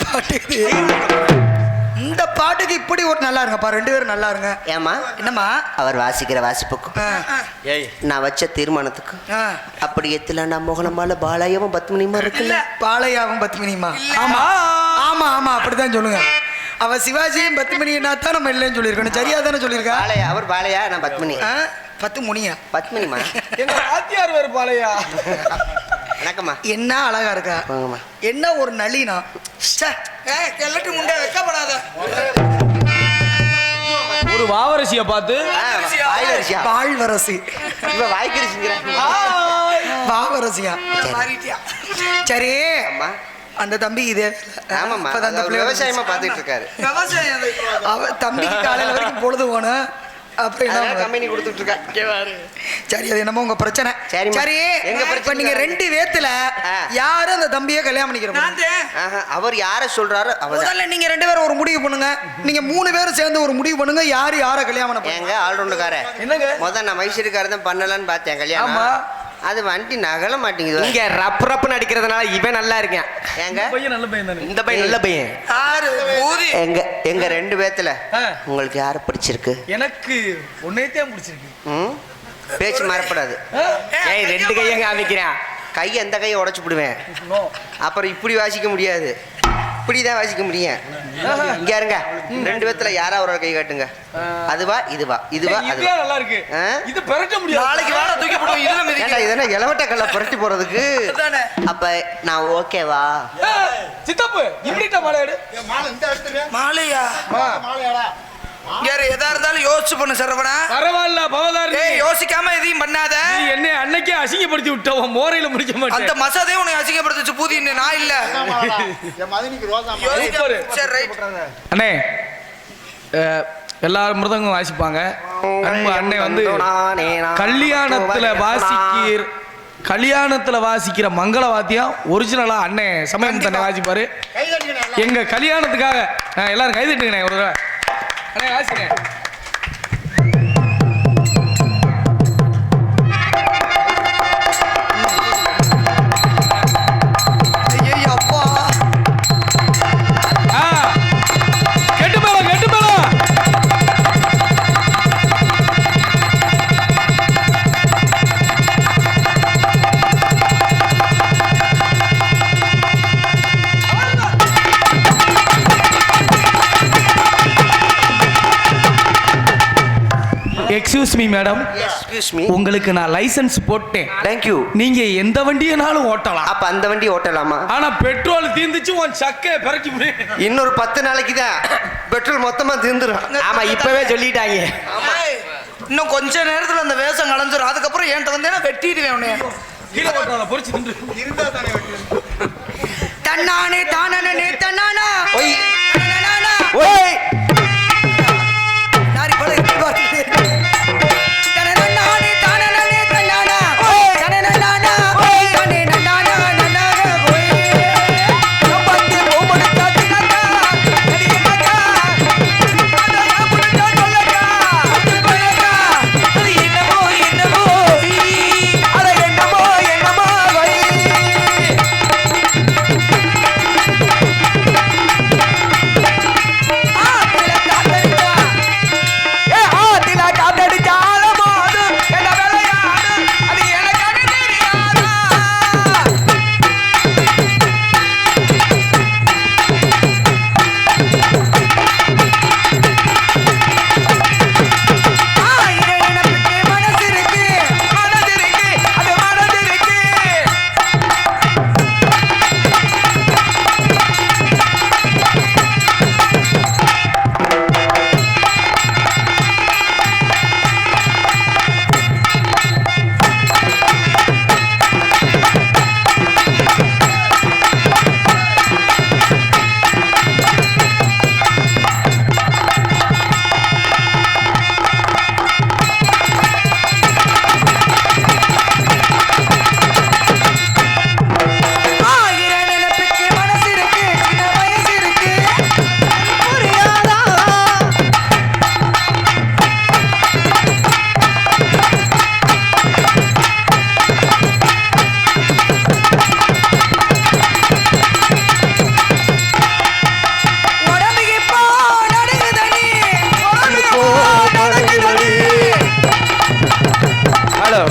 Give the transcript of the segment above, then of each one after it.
பாட்டு இந்த பாட்டுக்கு இப்படி ஒரு நல்லா இருங்கப்பா, 2 பேரும் நல்லா இருங்க. ஏமா என்னம்மா அவர் வாசிக்கிற வாசிப்புக்கும் நான் வச்ச தீர்மானத்துக்கும் அப்படி எத்தல மோகனமால பாலாயாவும் பத்மினிமா இருக்குல்ல. பாலையாவும் பத்மினிமா? ஆமா ஆமா ஆமா அப்படிதான் சொல்லுங்க. அவ சிவாஜியும் பத்மினினா தான் நம்ம இல்லைன்னு சொல்லியிருக்கணும். சரியா தானே சொல்லியிருக்கா? பாலையா அவர் பாலையா, நான் பத்மினி. பத்முனியா? பத்மினிமா. எங்க ஆத்தியார் வேறு பாலையா. வணக்கம்மா. என்ன அழகா இருக்கா, என்ன ஒரு நளினா. எல்லாத்தையும் முண்டை வைக்கப்படாத ஒரு வாவரசிய பார்த்து வாழ்வரசி இவ வாய்க்கரிசிங்கிற வாவரசியா. சரி அந்த தம்பி இதே விவசாயமா பாத்துட்டு இருக்காரு. தம்பிக்கு காலையில வரைக்கும் பொழுது போன கம்பெனி கொடுத்துட்டு இருக்காரு. சரி அது என்னமோ உங்க பிரச்சனை. சரி இப்ப நீங்க 2 பேத்துல யாரு அந்த தம்பியை கல்யாணம் பண்ணிக்கிறோம்? அவர் யார சொல்றாரு முதல்ல நீங்க 2 பேரும் ஒரு முடிவு பண்ணுங்க. நீங்க 3 பேரும் சேர்ந்து ஒரு முடிவு பண்ணுங்க. யாரு யார கல்யாணம் பண்ண? எங்க ஆல்ரவுண்டுக்கார முதல் நான் மைசூருக்கார தான் பண்ணலான்னு பார்த்தேன் கல்யாணம். அது வண்டி நகல மாட்டேங்குது. இங்க ரப் ரப்னு அடிக்கிறதுனால இவன் நல்லா இருக்கேன். எங்க நல்ல பையன் தானே இந்த பையன்? நல்ல பையன். எங்க எங்க 2 பேத்துல உங்களுக்கு யாரை பிடிச்சிருக்கு? எனக்கு ஒன்னேதான் பிடிச்சிருக்கு. பேச்சு மறப்படாது. 2 கையை காமிக்கிறேன். கை எந்த கையை உடைச்சு விடுவேன். அப்புறம் இப்படி வாசிக்க முடியாது, இப்படிதான் வாசிக்க முடியும். இங்க இருங்க 2 பேத்துல யாரா ஒரு கை காட்டுங்க. அதுவா இதுவா இதுவா அதுவா? நல்லா இருக்கு. இது பெரட்ட முடியாது. நாளைக்கு வாடா தூக்கி போடுவோம். இதுல ஏண்டா இதென்ன எலவட்ட கல்ல புரட்டி போறதுக்கு? அப்ப நான் ஓகேவா? சித்தப்பு இப்படிட்ட மாலையாடு. மாலையா? மாலையாடா. யாரு எதா இருந்தாலும் யோசிச்சு பண்ணு சரவணா. பரவாயில்ல பவதாரி. யோசிக்காம எதையும் பண்ணாத. நீ என்ன அன்னைக்கே அசிங்கப்படுத்தி விட்டவ. மோரையில முடிக்க மாட்டேன். அந்த மசாதே உன்னை அசிங்கப்படுத்துச்சு பூதி. நான் இல்ல. அண்ணே எல்லாரும் மிருதங்கம் வாசிப்பாங்க. அண்ணே வந்து கல்யாணத்துல வாசிக்கிற மங்கள வாத்தியம் ஒரிஜினலா அண்ணே சமயம் தன்னை வாசிப்பாரு. எங்க கல்யாணத்துக்காக எல்லாரும் கைதட்டுங்கண்ணே ஒரு தடவை. அண்ணே வாசிங்க. Excuse me madam. Excuse me. உங்களுக்கு நான் லைசென்ஸ் போட்டேன். Thank you. நீங்க எந்த வண்டியனாலும் ஓட்டலாம். அப்ப அந்த வண்டி ஓட்டலாமா? ஆனா பெட்ரோல் தீந்துச்சு உன் சக்கை பறக்கி போய் இன்னொரு 10 நாளைக்கு தான் பெட்ரோல் மொத்தமா தீந்துரும். ஆமா இப்பவே சொல்லிட்டாங்க. இன்னும் கொஞ்ச நேரத்துல அந்த வேஷம் கலந்துரும். அதுக்கப்புறம் என்கிட்ட வந்தேன்னா வெட்டிடுவேன் உன்னைய. கீழே ஓட்டறால பொரிச்சு தின்று இருந்தா தானே வெட்டி. தன்னானே தானனே தன்னானா ஓய் தன்னானா ஓய் நாரி போல பாத்து தன்னானே தானனே தன்னானா ஓய் தன்னானா ஓய் தன்னானா நன்னானா ஓய் நம்பத்தே ஓமடா தினக்கா கடியக்கா அடயா புடிச்சா சொல்லக்கா சொல்லக்கா அது என்னமோ என்னமோ அட என்னமோ என்னமோ ஓய்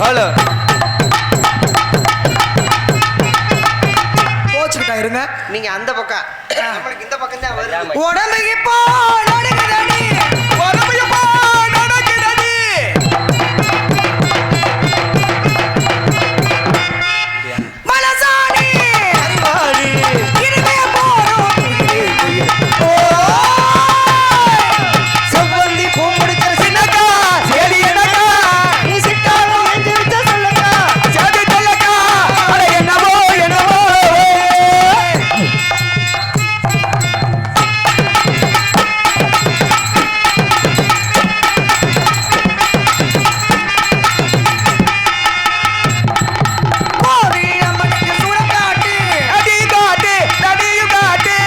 ஹலோ போச்சுக்கிட்டா இருங்க. நீங்க அந்த பக்கம் நம்மளுக்கு இந்த பக்கம் தான் வருது. உடம்பு இப்போ நடுங்குதடி. உடம்பு எப்போ நடக்குதடி? மனசாடி அறிவாளி. இனிமே போறோம். செவ்வந்தி பூ முடிக்கிற சின்னக்கா சரி எனக்கா நீ சிட்டாலும் எஞ்சி வச்ச சொல்லக்கா சரி சொல்லக்கா. அட என்னவோ என்னவோ. போரி அம்மனுக்கு சுடக்காட்டு. அடி காட்டு நடியும் காட்டு.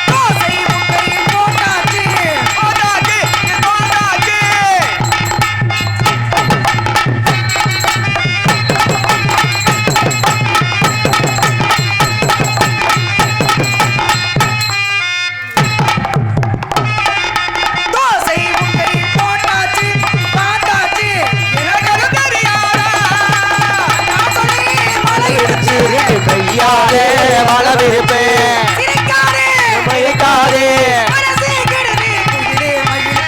தோசை முட்டையில் போட்டாச்சு. போட்டாச்சு போட்டாச்சு. தோசை முட்டையில் போட்டாச்சு. பார்த்தாச்சு. எனக்கு தெரியாதா? நான் சொல்லி மலையிடுச்சு. கையாலே வளவிருப்பேன் சிரிக்காதே. மயக்காதே மனசே கெடுதே. குயிலே மயில்.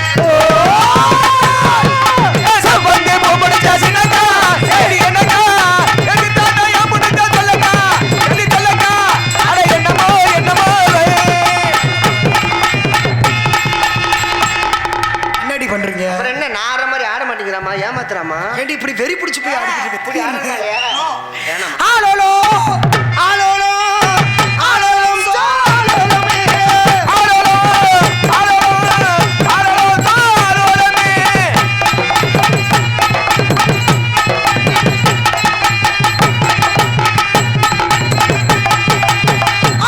செவ்வந்தி பூ முடிச்ச சின்னக்கா சரி எனக்கா எது தாண்டா என் முடிச்ச சொல்லக்கா சரி சொல்லக்கா. அட என்னமோ என்னமோ. என்னடி பண்றீங்க? அப்புறம் என்ன நார மாதிரி ஆட மாட்டேங்கிறாமா ஏமாத்துறாமா ஏண்டி இப்படி வெறி பிடிச்சு போய் அடிச்சிட்டு இப்படி ஆடுறாளே. வேணாம். ஆலோலோ ஆலோலோ ஆலோலம் சாலோலமே. ஆரோலோ ஆரோலோ ஆரோலோ தாரோலமே.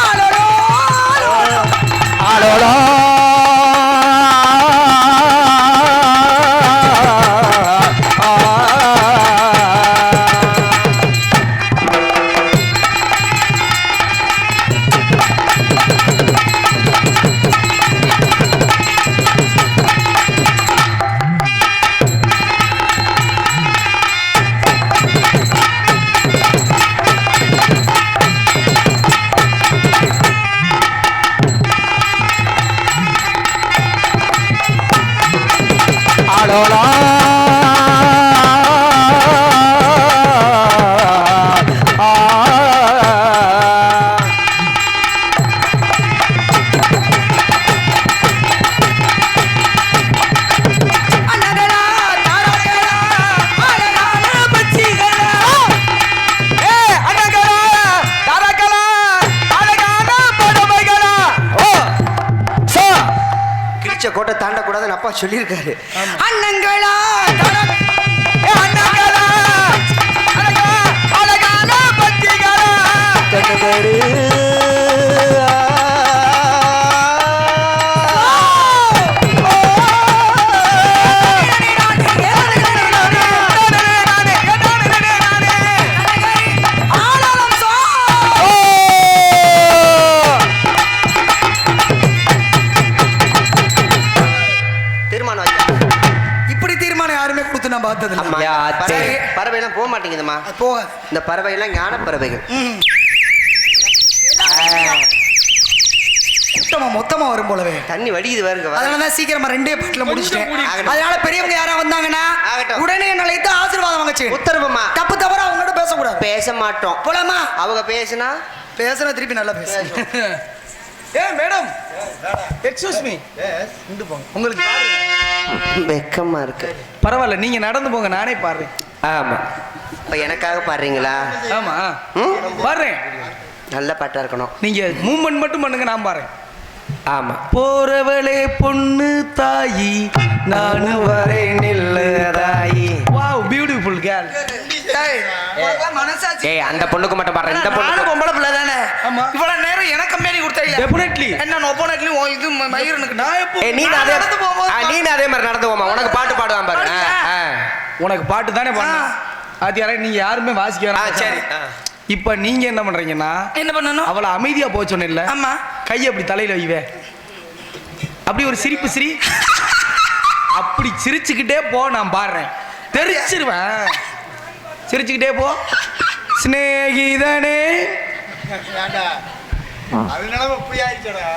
ஆலோலோ ஆலோலோ ஆளோளோ ஆளோளோ அண்ணகளா தாரகளா அழகான பச்சிகளா. ஏ அழகா தரகலா அழகான படமைகளா. ஓ சோ கிழிச்ச கோட்டை தாண்டக்கூடாதுன்னு அப்பா சொல்லியிருக்காரு அண்ணங்களா தார ஏ அண்ணகளா அழகா அழகான பத்திகளா. ஆலோலம் சா. தீர்மானம் வச்சா இப்படி தீர்மானம் யாருமே கொடுத்து நான் பார்த்தது ஆமா. இல்லை. பறவை எல்லாம் போக மாட்டேங்குதுமா. போகாது. இந்த பறவை எல்லாம் ஞான பறவைகள். கூட்டமா மொத்தமா வரும் போலவே. தண்ணி வடிக்குது பாருங்க அதனாலதான் சீக்கிரமா ரெண்டே பாட்டுல முடிச்சிட்டேன். ஆகட்டும். அதனால பெரியவங்க யாரா வந்தாங்கன்னா ஆகட்டும். உடனே என்ன அழைத்து ஆசீர்வாதம் வாங்கச்சு. உத்தரவுமா தப்பு தவற அவங்ககிட்ட பேசக்கூடாது. பேச மாட்டோம். போலாமா? அவங்க பேசுனா பேசுனா திருப்பி நல்லா பேசு. ஏ மேடம் எக்ஸ்கியூஸ் மீ இந்து போங்க. உங்களுக்கு வெக்கமா இருக்கு. பரவாயில்ல நீங்க நடந்து போங்க நானே பாடுறேன். ஆமா. இப்ப எனக்காக பாடுறீங்களா? ஆமா ம்? பாடுறேன். நல்ல பாட்டா இருக்கணும். நீங்க மூவ்மெண்ட் மட்டும் பண்ணுங்க நான் பாடுறேன். ஆமா. போறவளே பொண்ணு தாயி நானு வரே நில்லதாயி. Wow beautiful girl. மனசாட்சி. ஏய் அந்த பொண்ணுக்கு மட்டும் பாடுறேன். இந்த பொண்ணு பொம்பளை பிள்ளை தானே. ஆமா. இவ்வளவு நேரம் எனக்கு கம்பெனி கொடுத்தீங்க. டெஃபினெட்லி. என்ன ஒப்போனட்லி இது மயிரனுக்கு நான் எப்போ ஏய் நீ அதே அதே மாதிரி நடந்து போமா. உனக்கு பாட்டு பாடுவான் பாரு. உனக்கு பாட்டு தானே பாடணும். அது யாரா நீங்க யாருமே வாசிக்க சரி. இப்ப நீங்க என்ன பண்றீங்கன்னா என்ன பண்ணணும்? அவளை அமைதியா போக சொன்ன ஆமா. கையை அப்படி தலையில வைவே, அப்படி ஒரு சிரிப்பு சிரி, அப்படி சிரிச்சுக்கிட்டே போ, நான் பாடுறேன், தெரிச்சிருவேன். சிரிச்சுக்கிட்டே போ. சிநேகிதனே அது நிலைமை இப்படி ஆயிடுச்சடா.